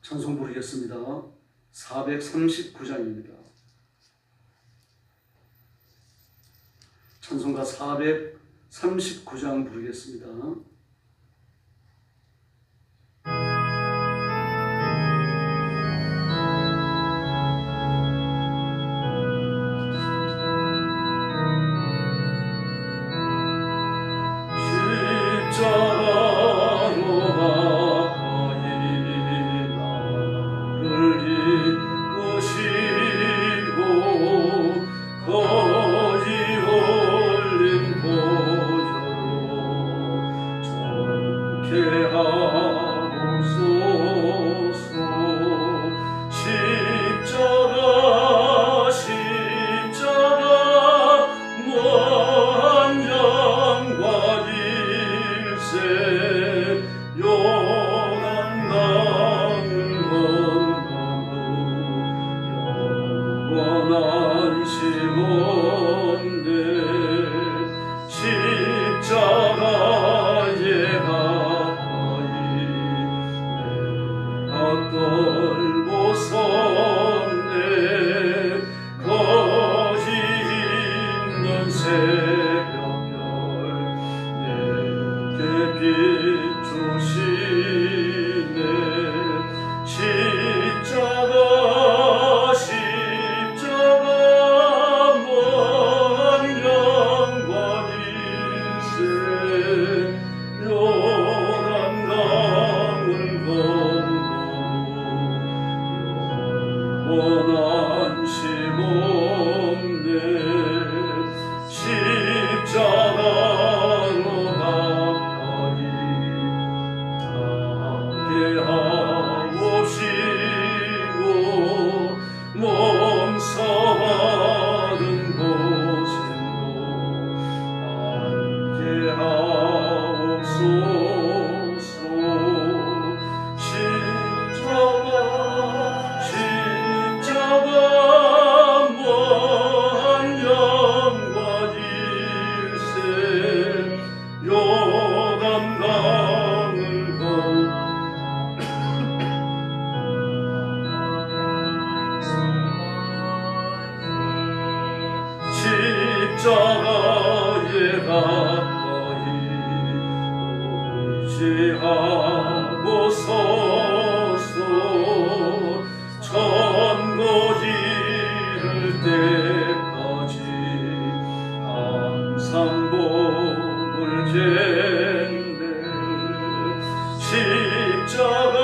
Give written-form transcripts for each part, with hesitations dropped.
찬송 부르겠습니다. 439장입니다. 찬송가 439장 부르겠습니다. 십자가에 가까이 의지하고 서서 천국 이를 때까지 항상 복을 겠네. 십자가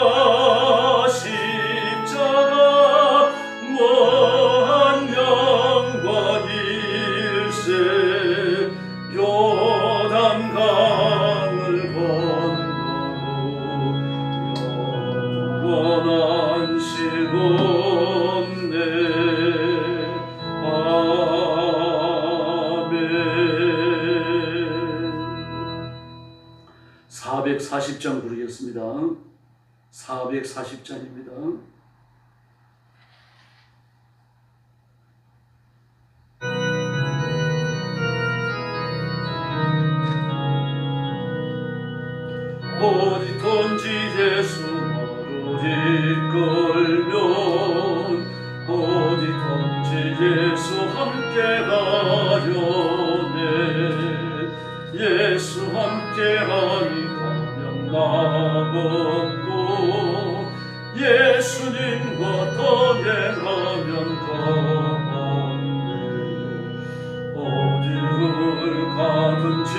뭐한 영광일세. 요단강을 건너고 영원한 시온네. 아멘. 440장 부르겠습니다. 440장입니다. 어디든지 예수 나를 이끌면 어디든지 예수 함께 가려네. 예수 함께 하니 가면 나걷고 예수님과 동행하면 가겠네. 어디를 가든지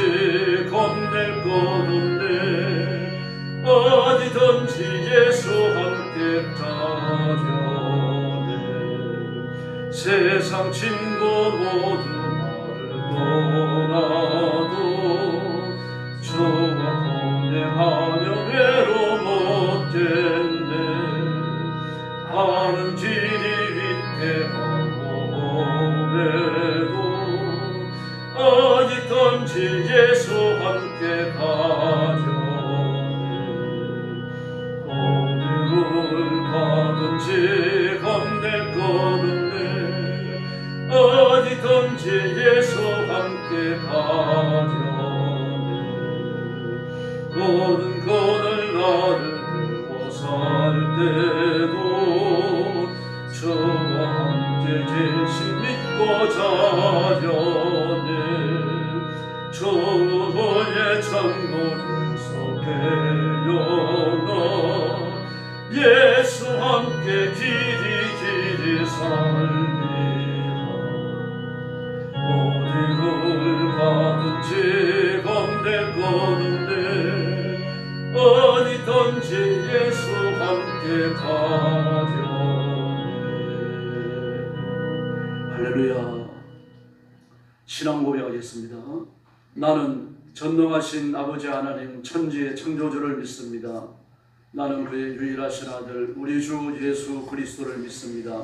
겁낼 것 없네. 어디든지 예수 함께 가려네. 세상 친구 모두 나를 떠나도 주와 동행하며 외로움 없겠네. 하는 길이 위태하고 오래도 어디든지 예수 함께 가려. 가든지 겁낼 것 없네. 어디든지 예수 함께 가려네. 모든 것을 나를 두고 살 때 밟고 자려네 저의 창문을 속에 열어 예수 함께 길이 살리라 어디를 가든지 겁내거든네 어디든지 예수 함께 가려네 할렐루야. 신앙 고백하겠습니다. 나는 전능하신 아버지 하나님 천지의 창조주를 믿습니다. 나는 그의 유일하신 아들 우리 주 예수 그리스도를 믿습니다.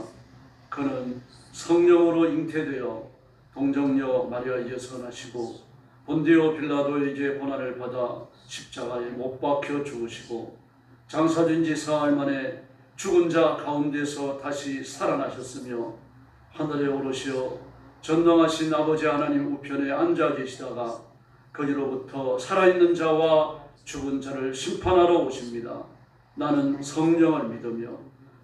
그는 성령으로 잉태되어 동정녀 마리아에게 선하시고 본디오 빌라도에게 고난을 받아 십자가에 못 박혀 죽으시고 장사된 지 사흘 만에 죽은 자 가운데서 다시 살아나셨으며 하늘에 오르시어 전능하신 아버지 하나님 우편에 앉아 계시다가 거기로부터 살아있는 자와 죽은 자를 심판하러 오십니다. 나는 성령을 믿으며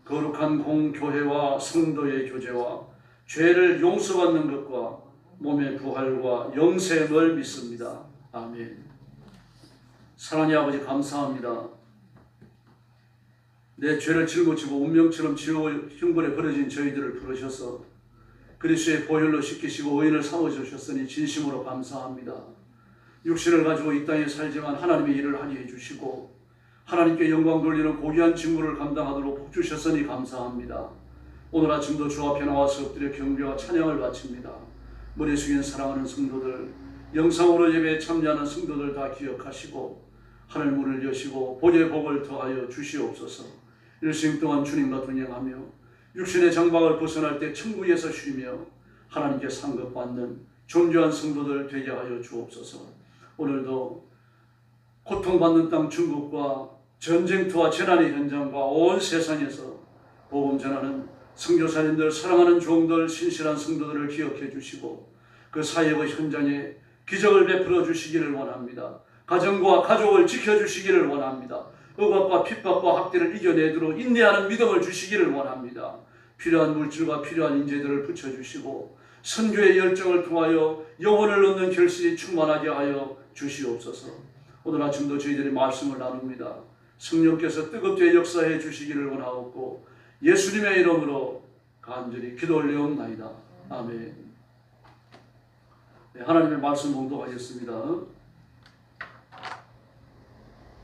거룩한 공교회와 성도의 교제와 죄를 용서받는 것과 몸의 부활과 영생을 믿습니다. 아멘. 사랑의 아버지 감사합니다. 내 죄를 짊어지고 운명처럼 지옥 흉벌에 버려진 저희들을 부르셔서 그리스도의 보혈로 씻기시고 의인을 삼아주셨으니 진심으로 감사합니다. 육신을 가지고 이 땅에 살지만 하나님의 일을 하게 해주시고 하나님께 영광 돌리는 고귀한 직무를 감당하도록 복 주셨으니 감사합니다. 오늘 아침도 주 앞에 나와서 엎드려 경배와 찬양을 바칩니다. 머리 숙인 사랑하는 성도들, 영상으로 예배에 참여하는 성도들 다 기억하시고 하늘 문을 여시고 복의 복을 더하여 주시옵소서. 일생 동안 주님과 동행하며 육신의 장막을 벗어날 때 천국에서 쉬며 하나님께 상급받는 존귀한 성도들 되게 하여 주옵소서. 오늘도 고통받는 땅 중국과 전쟁터와 재난의 현장과 온 세상에서 복음 전하는 선교사님들, 사랑하는 종들, 신실한 성도들을 기억해 주시고 그 사역의 현장에 기적을 베풀어 주시기를 원합니다. 가정과 가족을 지켜주시기를 원합니다. 억압과 핍박과 학대를 이겨내도록 인내하는 믿음을 주시기를 원합니다. 필요한 물질과 필요한 인재들을 붙여주시고 선교의 열정을 통하여 영혼을 얻는 결실이 충만하게 하여 주시옵소서. 오늘 아침도 저희들이 말씀을 나눕니다. 성령께서 뜨겁게 역사해 주시기를 원하옵고 예수님의 이름으로 간절히 기도 올려옵나이다. 아멘. 네, 하나님의 말씀 봉독하겠습니다.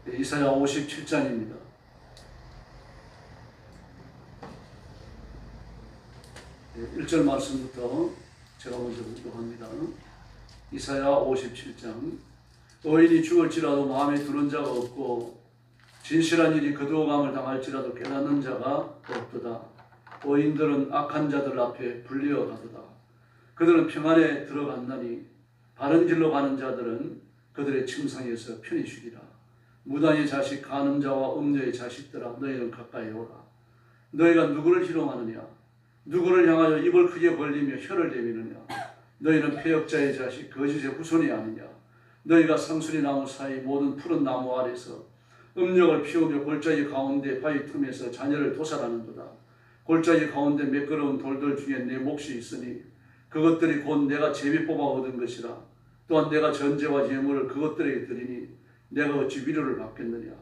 네, 이사야 57장입니다. 1절 말씀부터 제가 먼저 봉독합니다. 이사야 57장. 의인이 죽을지라도 마음에 두는 자가 없고 진실한 일이 거두어감을 당할지라도 깨닫는 자가 없도다. 의인들은 악한 자들 앞에 불리어 가도다. 그들은 평안에 들어간다니 바른 길로 가는 자들은 그들의 침상에서 편히 쉬리라. 무당의 자식, 간음자와 음녀의 자식들아, 너희는 가까이 오라. 너희가 누구를 희롱하느냐? 누구를 향하여 입을 크게 벌리며 혀를 내미느냐? 너희는 패역자의 자식, 거짓의 후손이 아니냐? 너희가 상수리 나무 사이 모든 푸른 나무 아래서 음력을 피우며 골짜기 가운데 바위 틈에서 자녀를 도살하는도다. 골짜기 가운데 매끄러운 돌들 중에 내 몫이 있으니 그것들이 곧 내가 제비 뽑아 얻은 것이라. 또한 내가 전제와 예물을 그것들에게 드리니 내가 어찌 위로를 받겠느냐?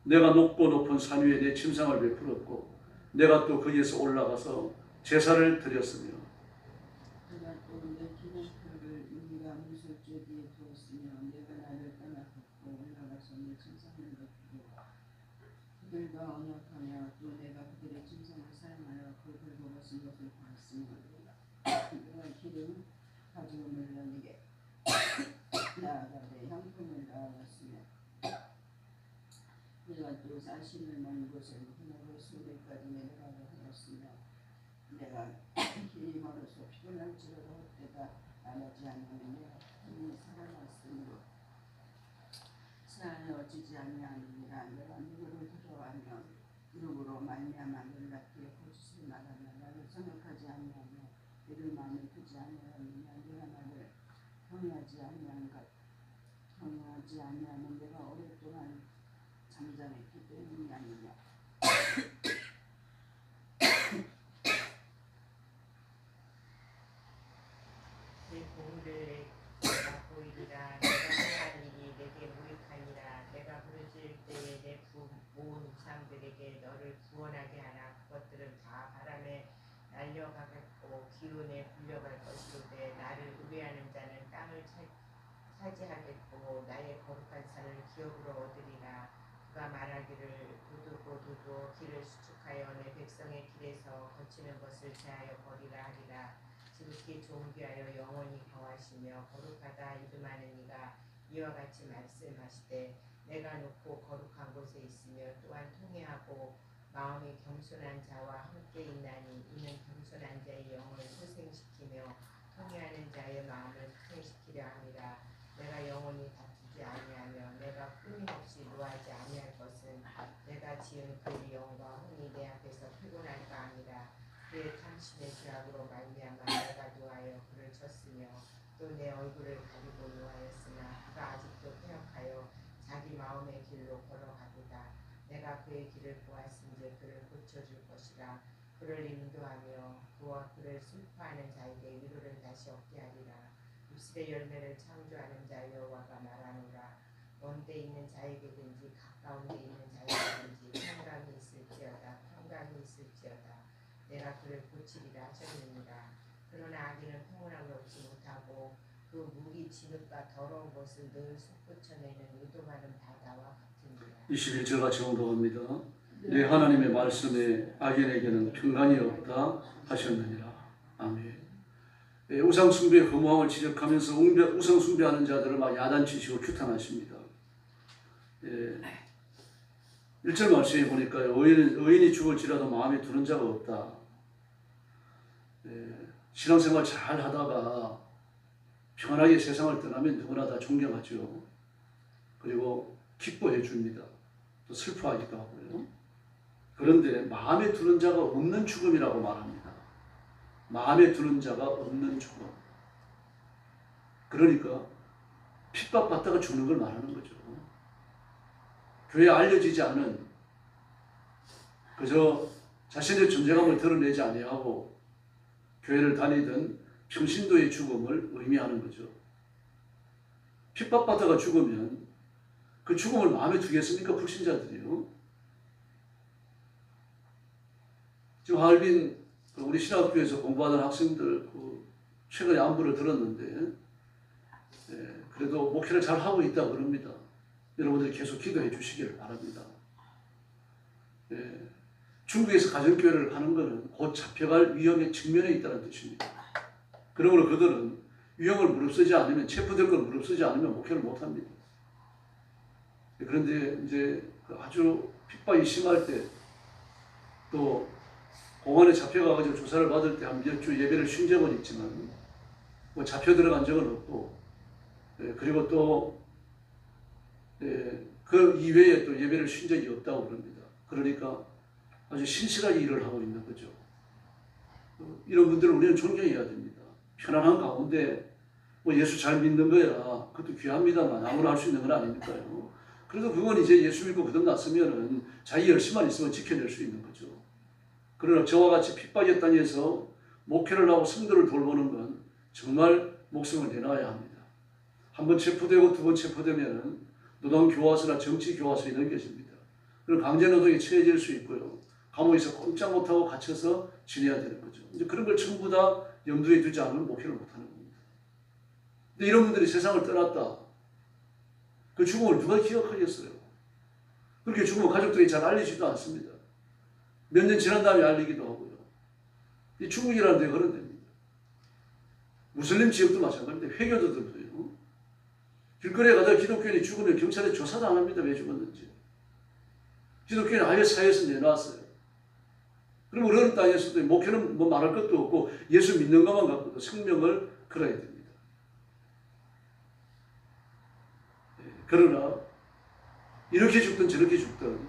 내가 높고 높은 산 위에 내 침상을 베풀었고 내가 또 거기에서 올라가서 제사를 드렸으며 내가 또 내 기념표를 인가 문설주 뒤에 두었으며 내가 나를 떠나갔고 올라가서 내 침상을 베풀고 그들과 언약하며 또 내가 그들의 침상을 사용하여 그 벌거벗은 것을 보았으며 내가 기름 가져옴을 너에게 나아가되 향품을 나아갔으며 내가 또 사신을 먹는 곳을 그날로 수백까지 내려가게 하였으며 내가 길이 멀어서 피곤할지라도 헛되다 안하지 않으며 이미 살아났으므로 사안을 어찌지 아니하느니라. 내가 누구를 두려워하며 누구로 말미암아 놀랍게 거짓을 말하며 나를 생각하지 아니하며 이를 마음에 두지 아니하느냐. 내가 나를 경외하지 아니하는 내가 오랫동안 잠잠했기 때문이 아니냐. 종들의 내가 보이리라. 내가 행한 일이 내게 무익하니라. 내가 부르짖을 때에 내 모은 우상들에게 너를 구원하게 하나. 그것들은 다 바람에 날려가겠고 기운에 불려갈 것이로되 나를 의뢰하는 자는 땅을 차지하겠고 나의 거룩한 산을 기업으로 얻으리라. 그가 말하기를 도두고 길을 수축하여 내 백성의 길에서 거치는 것을 제하여 버리라 하리라. 지극히 존귀하여 영원히 거하시며 거룩하다 이름하는 이가 이와 같이 말씀하시되 내가 높고 거룩한 곳에 있으며 또한 통회하고 마음이 겸손한 자와 함께 있나니 이는 겸손한 자의 영을 소생시키며 통회하는 자의 마음을 소생시키려 함이라. 내가 영원히 다투지 아니하며 내가 끊임없이 노하지 아니할 것은 내가 지은 그 영과 혼이 내 앞에서 피곤할까 함이라. 그의 탐심의 죄악으로 말미암아 내가 노하여 그를 쳤으며 또 내 얼굴을 가리고 노하였으나 그가 아직도 패역하여 자기 마음의 길로 걸어가도다. 내가 그의 길을 보았은즉 그를 고쳐줄 것이라. 그를 인도하며 그와 그를 슬퍼하는 자에게 위로를 다시 얻게 하리라. 입술의 열매를 창조하는 자 여호와가 말하노라. 먼데 있는 자에게든지 가까운 데 있는 자에게든지 평강이 있을지어다. 내가 그를 고치리라 하셨느니라. 그러나 악인은 평온함을 얻지 못하고 그 무기 진흙과 더러운 것을 늘 솟구쳐내는 의도하는 바다와 같으니라. 21절 같이 공독합니다. 내 하나님의 말씀에 악인에게는 평강이 없다 하셨느니라. 아멘. 우상 숭배의 거무함을 지적하면서 우상 숭배하는 자들을 막 야단치시고 규탄하십니다. 1절 말씀에 보니까 의인이 죽을지라도 마음에 두는 자가 없다. 신앙생활 잘 하다가 편하게 세상을 떠나면 누구나 다 존경하죠. 그리고 기뻐해 줍니다. 또 슬퍼하기도 하고요. 그런데 마음에 두는 자가 없는 죽음이라고 말합니다. 마음에 두는 자가 없는 죽음. 그러니까 핍박받다가 죽는 걸 말하는 거죠. 교회에 알려지지 않은, 그저 자신의 존재감을 드러내지 아니하고 교회를 다니던 평신도의 죽음을 의미하는 거죠. 핍박받다가 죽으면 그 죽음을 마음에 두겠습니까? 불신자들이요. 지금 하얼빈 우리 신학교에서 공부하던 학생들 최근에 안부를 들었는데 그래도 목회를 잘 하고 있다 그럽니다. 여러분들 계속 기도해 주시기를 바랍니다. 중국에서 가정교회를 하는 것은 곧 잡혀갈 위험에 직면해 있다는 뜻입니다. 그러므로 그들은 위험을 무릅쓰지 않으면, 체포될 걸 무릅쓰지 않으면 목회를 못합니다. 그런데 이제 아주 핍박이 심할 때, 또 공안에 잡혀가가지고 조사를 받을 때 한 몇 주 예배를 쉰 적은 있지만 뭐 잡혀 들어간 적은 없고, 그리고 또 그 이외에 또 예배를 쉰 적이 없다고 그럽니다. 그러니까 아주 신실하게 일을 하고 있는 거죠. 이런 분들을 우리는 존경해야 됩니다. 편안한 가운데 뭐 예수 잘 믿는 거야, 그것도 귀합니다만 아무나 할 수 있는 건 아니니까요. 그래도 그건 이제 예수 믿고 거듭났으면은 자기 열심만 있으면 지켜낼 수 있는 거죠. 그러나 저와 같이 핍박의 땅에서 목회를 하고 성도를 돌보는 건 정말 목숨을 내놔야 합니다. 한 번 체포되고 두 번 체포되면 노동 교화소나 정치 교화소에 넘겨집니다. 그리고 강제 노동에 처해질 수 있고요. 감옥에서 꼼짝 못하고 갇혀서 지내야 되는 거죠. 이제 그런 걸 전부 다 염두에 두지 않으면 목회를 못하는 겁니다. 근데 이런 분들이 세상을 떠났다. 그 죽음을 누가 기억하겠어요? 그렇게 죽으면 가족들이 잘 알리지도 않습니다. 몇 년 지난 다음에 알리기도 하고요. 이 중국이라는 데가 그런 데입니다. 무슬림 지역도 마찬가지인데 회교도들도요. 길거리에 가다가 기독교인이 죽으면 경찰에 조사도 안 합니다. 왜 죽었는지. 기독교인은 아예 사회에서 내놨어요. 그럼 그런 땅에서도 목회는 뭐 말할 것도 없고 예수 믿는 것만 갖고도 생명을 걸어야 됩니다. 그러나 이렇게 죽든 저렇게 죽든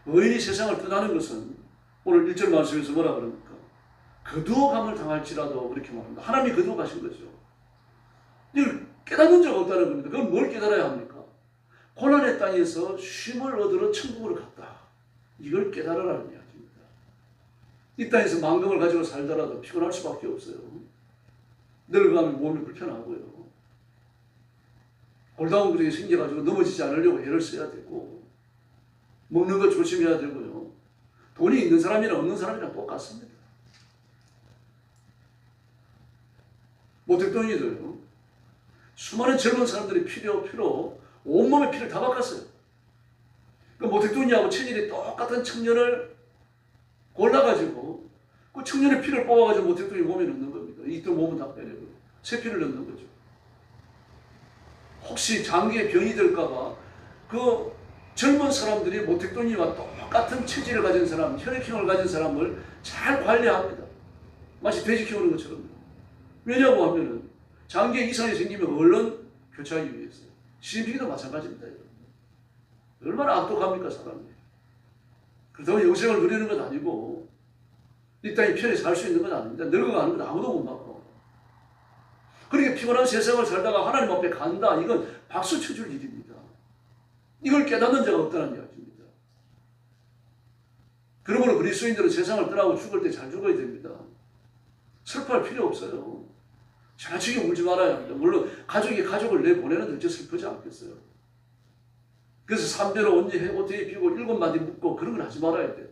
의인이 세상을 떠나는 것은 오늘 1절 말씀에서 뭐라 그럽니까? 거두어감을 당할지라도 그렇게 말합니다. 하나님이 거두어 가신 거죠. 이걸 깨닫는 적 없다는 겁니다. 그럼 뭘 깨달아야 합니까? 고난의 땅에서 쉼을 얻으러 천국으로 갔다. 이걸 깨달으라는 이야기입니다. 이 땅에서 만금을 가지고 살더라도 피곤할 수밖에 없어요. 늙어가면 몸이 불편하고요. 골다공증이 생겨가지고 넘어지지 않으려고 애를 써야 되고, 먹는 거 조심해야 되고요. 돈이 있는 사람이랑 없는 사람이랑 똑같습니다. 모택동이도요. 수많은 젊은 사람들이 피로 온몸에 피를 다 바꿨어요. 그 모택동이하고 체질이 똑같은 청년을 골라가지고 그 청년의 피를 뽑아가지고 모택동이 몸에 넣는 겁니다. 이또 몸은 다 빼내고 새 피를 넣는 거죠. 혹시 장기에 병이 들까봐 그 젊은 사람들이 모택동이와 똑같은 체질을 가진 사람, 혈액형을 가진 사람을 잘 관리합니다. 마치 돼지 키우는 것처럼. 왜냐고 하면은 장기에 이상이 생기면 얼른 교체하기 위해서. 시진핑도 마찬가지입니다. 얼마나 악독합니까, 사람이. 그렇다고 영생을 누리는 건 아니고 이 땅에 편히 살 수 있는 건 아닙니다. 늙어가는 건 아무도 못 막아. 그렇게 피곤한 세상을 살다가 하나님 앞에 간다. 이건 박수 쳐줄 일입니다. 이걸 깨닫는 자가 없다는 이야기입니다. 그러므로 그리스도인들은 세상을 떠나고 죽을 때 잘 죽어야 됩니다. 슬퍼할 필요 없어요. 지나치게 울지 말아야 합니다. 물론 가족이 가족을 내보내는 어째 슬프지 않겠어요. 그래서 삼배로 옷에 입히고 7마디 묻고 그런 걸 하지 말아야 돼요.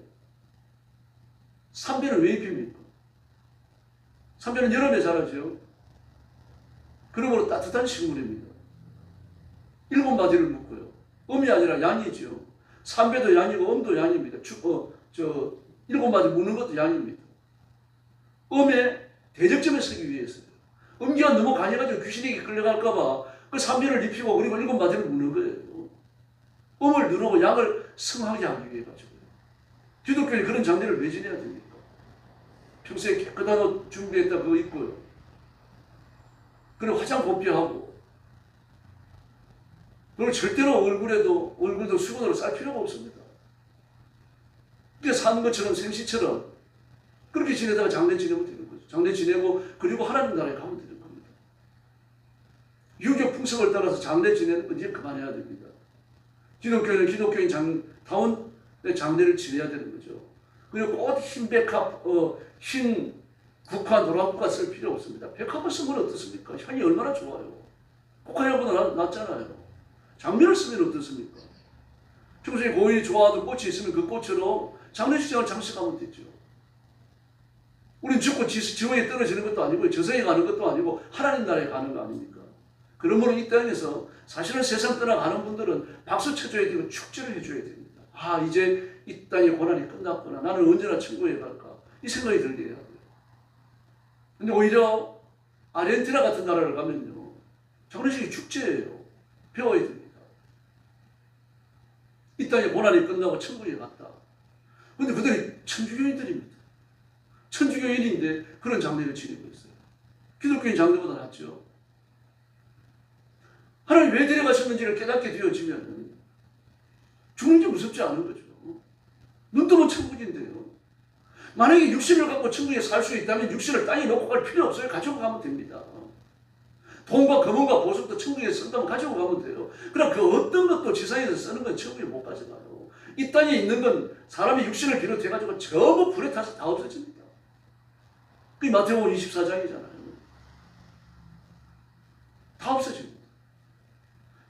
삼배는 왜 입힙니까? 삼배는 여름에 자라죠. 그러므로 따뜻한 식물입니다. 7마디를 묻고요. 음이 아니라 양이지요. 삼배도 양이고 음도 양입니다. 7마디 묻는 것도 양입니다. 음의 대적점에 서기 위해서요. 음기가 너무 강해가지고 귀신에게 끌려갈까봐 그 삼배를 입히고 그리고 7마디를 묻는 거예요. 음을 누르고 양을 성하게 하기 위해 가지고요. 기독교에 그런 장례를 왜 지내야 됩니까? 평소에 깨끗한 옷 준비했다 그거 입고요. 그리고 화장 곱게하고. 그리고 절대로 얼굴도 수건으로 쌀 필요가 없습니다. 그게 사는 것처럼 생시처럼 그렇게 지내다가 장례 지내면 되는 거죠. 장례 지내고 그리고 하나님 나라에 가면 되는 겁니다. 유교 풍습을 따라서 장례 지내는 건 이제 그만해야 됩니다. 기독교는 기독교인 다운 장례를 지내야 되는 거죠. 그리고 꼭 흰 백합, 흰 국화, 노란 국화 쓸 필요 없습니다. 백합을 쓰면 어떻습니까? 향이 얼마나 좋아요. 국화향보다 낫잖아요. 장미를 쓰면 어떻습니까? 평소에 고인이 좋아하던 꽃이 있으면 그 꽃으로 장례식장을 장식하면 되죠. 우린 죽고 지옥에 떨어지는 것도 아니고 저승에 가는 것도 아니고 하나님 나라에 가는 거 아닙니까? 그러므로 이 땅에서 사실은 세상 떠나가는 분들은 박수 쳐줘야 되고 축제를 해줘야 됩니다. 아, 이제 이 땅의 고난이 끝났구나. 나는 언제나 천국에 갈까? 이 생각이 들게 해야 돼요. 근데 오히려 아르헨티나 같은 나라를 가면요. 장례식이 축제예요. 배워야 됩니다. 이 땅의 고난이 끝나고 천국에 갔다. 근데 그들이 천주교인들입니다. 천주교인인데 그런 장례를 지내고 있어요. 기독교인 장례보다 낫죠. 하나님 왜 데려가셨는지를 깨닫게 되어지면 죽는 게 무섭지 않은 거죠. 눈 뜨면 천국인데요. 만약에 육신을 갖고 천국에 살 수 있다면 육신을 땅에 놓고 갈 필요 없어요. 가지고 가면 됩니다. 돈과 금은과 보석도 천국에 쓴다면 가지고 가면 돼요. 그럼 그 어떤 것도 지상에서 쓰는 건 천국에 못 가져가요. 이 땅에 있는 건 사람이 육신을 비롯해가지고 전부 불에 타서 다 없어집니다. 그게 마태복음 24장이잖아요. 다 없어집니다.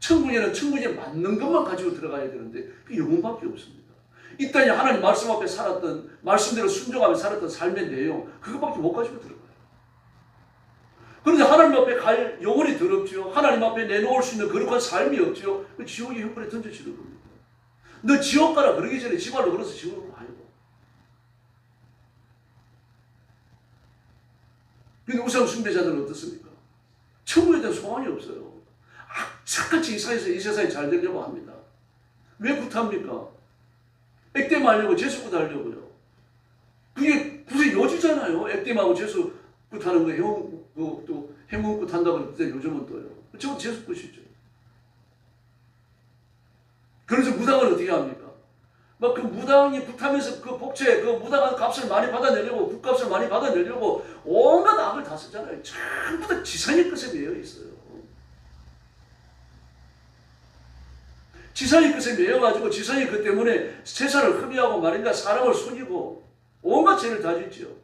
천국에는 천국에 맞는 것만 가지고 들어가야 되는데 그 영혼밖에 없습니다. 이 땅에 하나님 말씀 앞에 살았던, 말씀대로 순종하며 살았던 삶의 내용, 그것밖에 못 가지고 들어가요. 그런데 하나님 앞에 갈 영혼이 더럽죠. 하나님 앞에 내놓을 수 있는 거룩한 삶이 없죠. 그 지옥의 형벌에 던져지는 겁니다. 너 지옥 가라 그러기 전에 지발로 걸어서 지옥으로 가요. 근데 우상 숭배자들은 어떻습니까? 천국에 대한 소망이 없어요. 악착같이 이 세상이 잘 되려고 합니다. 왜 굿합니까? 액땜 하려고 재수 굿하려고요. 그게 굳이 요지잖아요. 액땜하고 재수 굿하는 거, 또 행운 굿한다고 그랬는데 요즘은 또요. 저건 재수 굿이죠. 그래서 무당을 어떻게 합니까? 막 그 무당이 굿하면서 그 복채, 그 무당한 값을 많이 받아내려고, 굿값을 많이 받아내려고 온갖 악을 다 쓰잖아요. 전부 다 지상의 것에 매여 있어요. 지상의 것에 매여가지고 지상의 것 때문에 세상을 흡입하고 말인가 사람을 속이고 온갖 죄를 다 짓죠.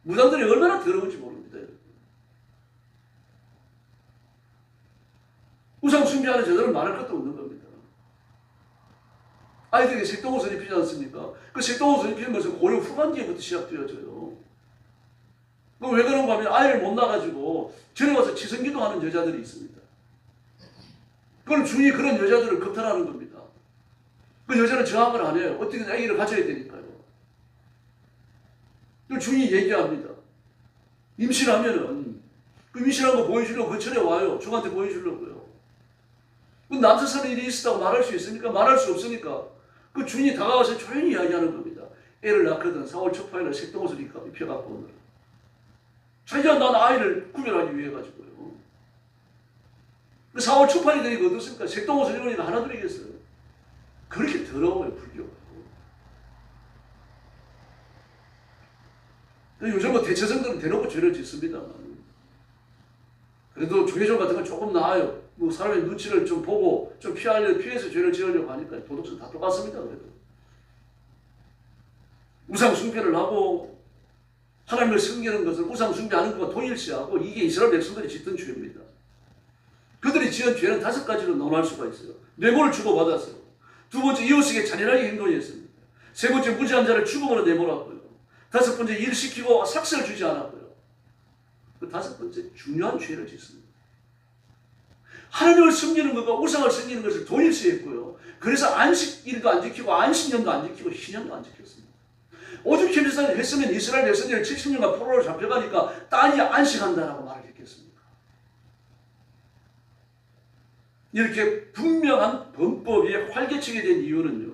무당들이 얼마나 더러운지 모릅니다. 우상 숭배하는 제자들은 말할 것도 없는 겁니다. 아이들에게 색동옷을 입히지 않습니까? 그 색동옷을 입히는 것은 고려 후반기부터 시작되어져요. 왜 그런가 하면 아이를 못 낳아가지고 전에 와서 지성기도 하는 여자들이 있습니다. 그걸 주인이 그런 여자들을 겁탈하는 겁니다. 그 여자는 저항을 안 해요. 어떻게든 아기를 가져야 되니까요. 그 주인이 얘기합니다. 임신하면은 그 임신한 거 보여주려고 근처에 와요. 중한테 보여주려고요. 그 남자 사는 일이 있었다고 말할 수 있습니까? 말할 수 없으니까 그 주인이 다가와서 조용히 이야기하는 겁니다. 애를 낳거든 4월 초파일날 색동옷을 입혀갖고 오늘. 자기가 난 아이를 구별하기 위해 가지고요. 그 4월 초파일이 되니까 어떻습니까? 색동옷을 입으니까 하나 둘이겠어요. 그렇게 더러워요, 불교가. 요즘 뭐 대체성들은 대놓고 죄를 짓습니다만. 그래도 조계종 같은 건 조금 나아요. 뭐 사람의 눈치를 좀 보고 좀 피해서 죄를 지으려고 하니까 도덕성 다 똑같습니다. 그래도 우상 숭배를 하고 하나님을 섬기는 것을 우상 숭배하는 것과 동일시하고 이게 이스라엘 백성들이 짓던 죄입니다. 그들이 지은 죄는 5가지로 논할 수가 있어요. 뇌물을 주고받았어요. 두 번째 이웃에게 잔인하게 행동했습니다. 세 번째 무지한 자를 죽음으로 내몰았고요. 5번째 일시키고 삭슬을 주지 않았고요. 그 5번째 중요한 죄를 짓습니다. 하나님을 섬기는 것과 우상을 섬기는 것을 동일시했고요. 그래서 안식일도 안 지키고 안식년도 안 지키고 희년도 안 지켰습니다. 오죽 했으면 이스라엘 백성들이 70년간 포로로 잡혀가니까 딸이 안식한다라고 말을 했겠습니까? 이렇게 분명한 범법이 활개치게 된 이유는요.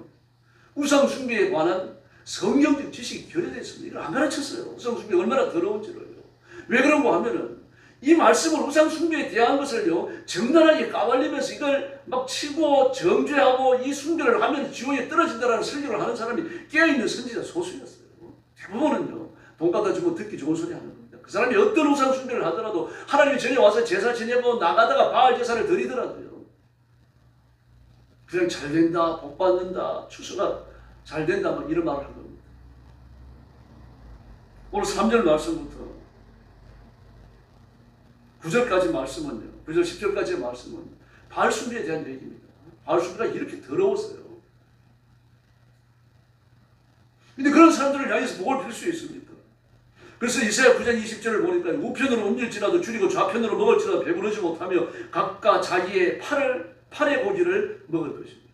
우상 숭배에 관한 성경적 지식이 결여되어 있습니다. 이걸 안 가르쳤어요. 우상 숭배 얼마나 더러운지를요. 왜 그런가 하면은 이 말씀을 우상 숭배에 대한 것을요 적나라하게 까발리면서 이걸 막 치고 정죄하고 이 숭배를 하면 지옥에 떨어진다라는 설교를 하는 사람이 깨어있는 선지자 소수였어요. 대부분은요 돈 갖다 주고 듣기 좋은 소리 하는 겁니다. 그 사람이 어떤 우상 숭배를 하더라도 하나님이 전에 와서 제사 지내고 나가다가 바알 제사를 드리더라도요 그냥 잘 된다, 복 받는다, 추수가 잘 된다 막 이런 말을 한 겁니다. 오늘 3절 말씀부터 9절까지 말씀은요. 9절 10절까지의 말씀은 바알 숭배에 대한 얘기입니다. 바알 숭배가 이렇게 더러웠어요. 근데 그런 사람들을 향해서 목을 필 수 있습니까? 그래서 이사야 9장 20절을 보니까 우편으로 옮길지라도 줄이고 좌편으로 먹을지라도 배부르지 못하며 각각 자기의 팔의 고기를 먹을 것입니다.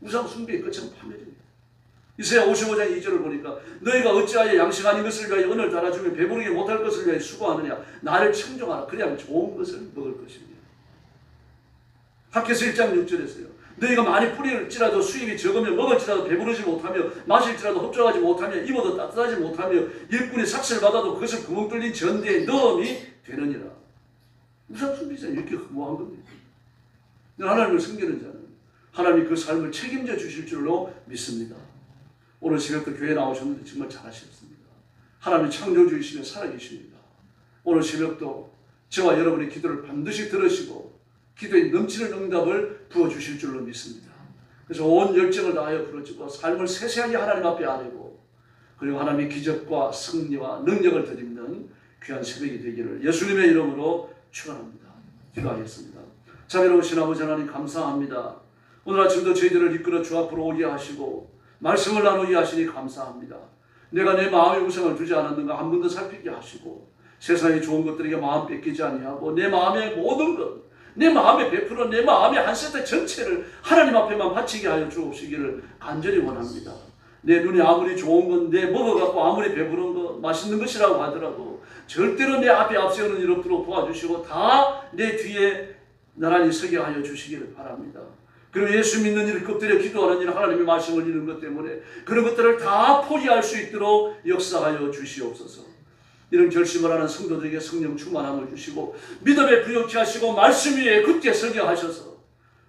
우상 숭배의 끝은 파멸입니다. 이사야 55장 2절을 보니까 너희가 어찌하여 양식 아닌 것을 위하여 은을 달아주며 배부르게 못할 것을 위하여 수고하느냐. 나를 청종하라. 그래야 좋은 것을 먹을 것입니다. 학개서 1장 6절에서요. 너희가 많이 뿌릴지라도 수입이 적으며 먹을지라도 배부르지 못하며 마실지라도 흡족하지 못하며 입어도 따뜻하지 못하며 일꾼이 삭슬 받아도 그것을 구멍 뚫린 전대에 넣음이 되느니라. 우상 숭배자 이렇게 허무한 겁니다. 하나님을 섬기는 자는 하나님이 그 삶을 책임져 주실 줄로 믿습니다. 오늘 새벽도 교회에 나오셨는데 정말 잘하셨습니다. 하나님이 창조주이시며 살아계십니다. 오늘 새벽도 저와 여러분의 기도를 반드시 들으시고 기도에 넘치는 응답을 부어주실 줄로 믿습니다. 그래서 온 열정을 다하여 부르짖고 삶을 세세하게 하나님 앞에 아뢰고 그리고 하나님의 기적과 승리와 능력을 드리는 귀한 새벽이 되기를 예수님의 이름으로 축원합니다. 기도하겠습니다. 자비로우신 아버지 하나님 감사합니다. 오늘 아침도 저희들을 이끌어 주 앞으로 오게 하시고 말씀을 나누게 하시니 감사합니다. 내가 내 마음에 우상을 두지 않았는가 한 번 더 살피게 하시고 세상의 좋은 것들에게 마음 뺏기지 아니하고 내 마음의 모든 것 내 마음에 베풀어 내 마음의 한 세트 전체를 하나님 앞에만 바치게 하여 주옵시기를 간절히 원합니다. 내 눈에 아무리 좋은 건 내 먹어갖고 아무리 배부른 거 맛있는 것이라고 하더라도 절대로 내 앞에 앞세우는 일 없도록 도와주시고 다 내 뒤에 나란히 서게 하여 주시기를 바랍니다. 그리고 예수 믿는 일, 엎드려 기도하는 일, 하나님의 말씀을 읽는 것 때문에 그런 것들을 다 포기할 수 있도록 역사하여 주시옵소서. 이런 결심을 하는 성도들에게 성령 충만함을 주시고 믿음에 부욕케 하시고 말씀 위에 굳게 서게 하셔서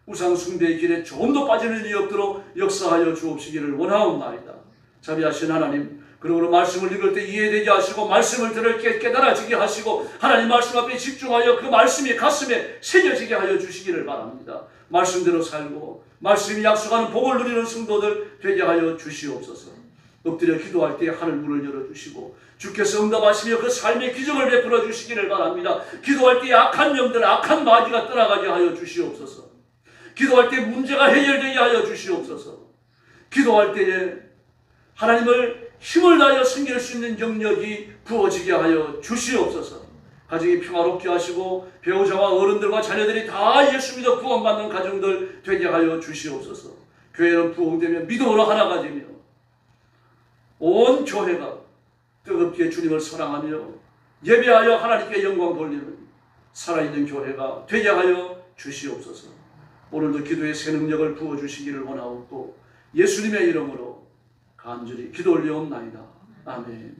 우상 숭배의 길에 조금도 빠지는 일이 없도록 역사하여 주옵시기를 원하옵나이다. 자비하신 하나님, 그러므로 말씀을 읽을 때 이해되게 하시고 말씀을 들을 때 깨달아지게 하시고 하나님 말씀 앞에 집중하여 그 말씀이 가슴에 새겨지게 하여 주시기를 바랍니다. 말씀대로 살고 말씀이 약속하는 복을 누리는 성도들 되게 하여 주시옵소서. 엎드려 기도할 때 하늘 문을 열어주시고 주께서 응답하시며 그 삶의 기적을 베풀어 주시기를 바랍니다. 기도할 때 악한 영들, 악한 마귀가 떠나가게 하여 주시옵소서. 기도할 때 문제가 해결되게 하여 주시옵소서. 기도할 때에 하나님을 힘을 다하여 섬길 수 있는 영역이 부어지게 하여 주시옵소서. 가정이 평화롭게 하시고 배우자와 어른들과 자녀들이 다 예수 믿어 구원받는 가정들 되게 하여 주시옵소서. 교회는 부흥되며 믿음으로 하나가 되며 온 교회가 뜨겁게 주님을 사랑하며 예배하여 하나님께 영광 돌리는 살아있는 교회가 되게 하여 주시옵소서. 오늘도 기도의 새 능력을 부어주시기를 원하옵고 예수님의 이름으로 간절히 기도 올려옵나이다. 아멘.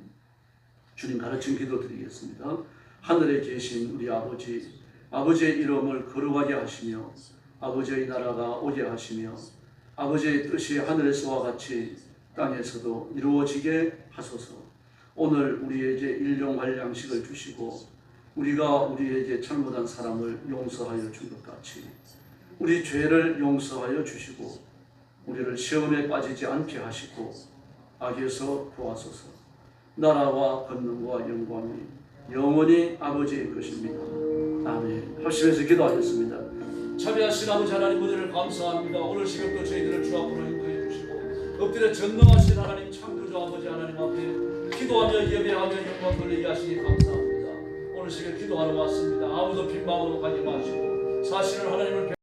주님 가르친 기도 드리겠습니다. 하늘에 계신 우리 아버지, 아버지의 이름을 거룩하게 하시며 아버지의 나라가 오게 하시며 아버지의 뜻이 하늘에서와 같이 땅에서도 이루어지게 하소서. 오늘 우리에게 일용할 양식을 주시고 우리가 우리에게 잘못한 사람을 용서하여 준 것 같이 우리 죄를 용서하여 주시고 우리를 시험에 빠지지 않게 하시고 악에서 구하소서. 나라와 권능과 영광이 영원히 아버지의 것입니다. 아멘. 합심해서 기도하겠습니다. 자비하신 아버지 하나님 은혜를 감사합니다. 오늘 시간도 저희들을 주 앞으로 인도해 주시고 엎드려 전능하신 하나님 창조주 아버지 하나님 앞에 기도하며 예배하며 영광 돌리게 하시니 감사합니다. 오늘 시간 기도하러 왔습니다. 아무도 빈 마음으로 가지 마시고 사실은 하나님을